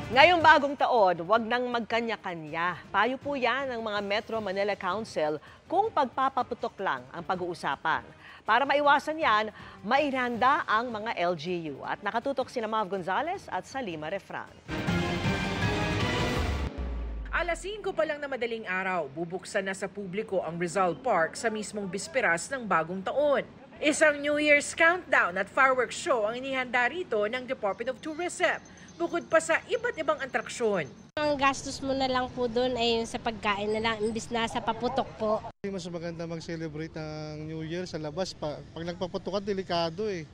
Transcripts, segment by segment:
Ngayong bagong taon, huwag nang magkanya-kanya. Payo po yan ng mga Metro Manila Council kung pagpapaputok lang ang pag-uusapan. Para maiwasan yan, mainhanda ang mga LGU. At nakatutok sina Mav Gonzalez at Salima Refran. Alas 5 pa lang na madaling araw, bubuksan na sa publiko ang Rizal Park sa mismong bisperas ng bagong taon. Isang New Year's countdown at fireworks show ang inihanda rito ng Department of Tourism, bukod pa sa iba't ibang atraksyon. Ang gastos mo na lang po doon ay yung sa pagkain na lang, imbis na sa paputok po. Mas maganda mag-celebrate ng New Year sa labas. Pag nagpaputukan, delikado eh.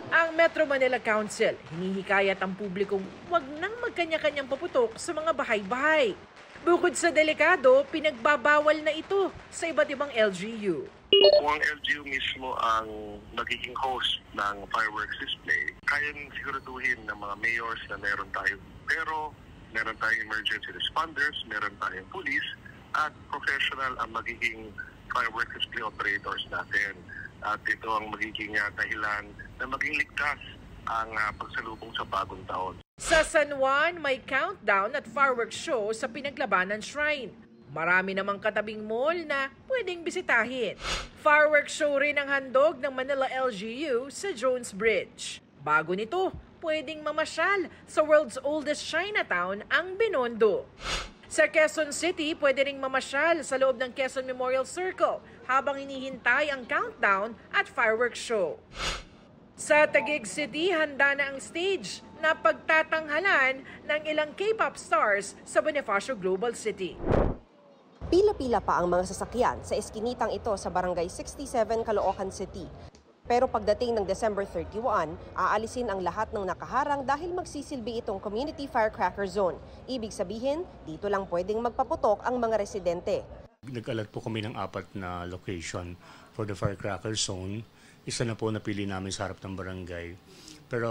Ang Metro Manila Council, hinihikayat ang publikong huwag nang magkanya-kanyang paputok sa mga bahay-bahay. Bukod sa delikado, pinagbabawal na ito sa iba't ibang LGU. Kung ang LGU mismo ang magiging host ng fireworks display, kayang siguraduhin ng mga mayors na meron tayong pero, meron tayong emergency responders, meron tayong police, at professional ang magiging fireworks display operators natin. At ito ang magiging dahilan na maging ligtas ang pagsalubong sa bagong taon. Sa San Juan, may countdown at fireworks show sa Pinaglabanan Shrine. Marami namang katabing mall na pwedeng bisitahin. Fireworks show rin ang handog ng Manila LGU sa Jones Bridge. Bago nito, pwedeng mamasyal sa world's oldest Chinatown, ang Binondo. Sa Quezon City, pwede ring mamasyal sa loob ng Quezon Memorial Circle habang hinihintay ang countdown at fireworks show. Sa Taguig City, handa na ang stage na pagtatanghalan ng ilang K-pop stars sa Bonifacio Global City. Pila-pila pa ang mga sasakyan sa eskinitang ito sa Barangay 67, Caloocan City. Pero pagdating ng December 31, aalisin ang lahat ng nakaharang dahil magsisilbi itong Community Firecracker Zone. Ibig sabihin, dito lang pwedeng magpaputok ang mga residente. Nag-alat po kami ng 4 na location for the firecracker zone. Isa na po napili namin sa harap ng barangay. Pero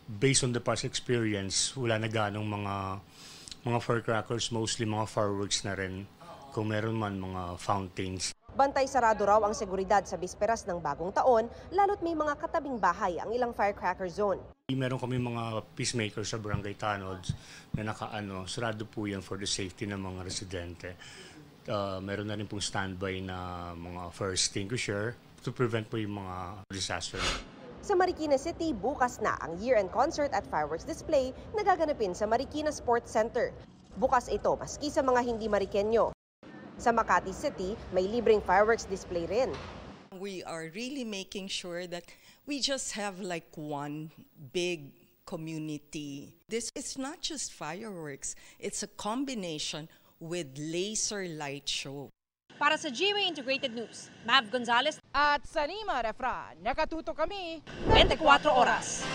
based on the past experience, wala na ganong mga firecrackers, mostly mga fireworks na rin. Kung meron man mga fountains. Bantay sarado raw ang seguridad sa bisperas ng bagong taon, lalo't may mga katabing bahay ang ilang firecracker zone. Meron kami mga peacemakers sa barangay tanods na sarado po yan for the safety ng mga residente. Meron na rin pong standby na mga fire extinguisher to prevent po yung mga disaster. Sa Marikina City, bukas na ang year-end concert at fireworks display na gaganapin sa Marikina Sports Center. Bukas ito maski sa mga hindi Marikenyo. Sa Makati City, may libreng fireworks display rin. We are really making sure that we just have like one big community. This is not just fireworks, it's a combination with laser light show. Para sa GMA Integrated News, Mav Gonzalez at Salima Refran, nakatuto kami 24 oras.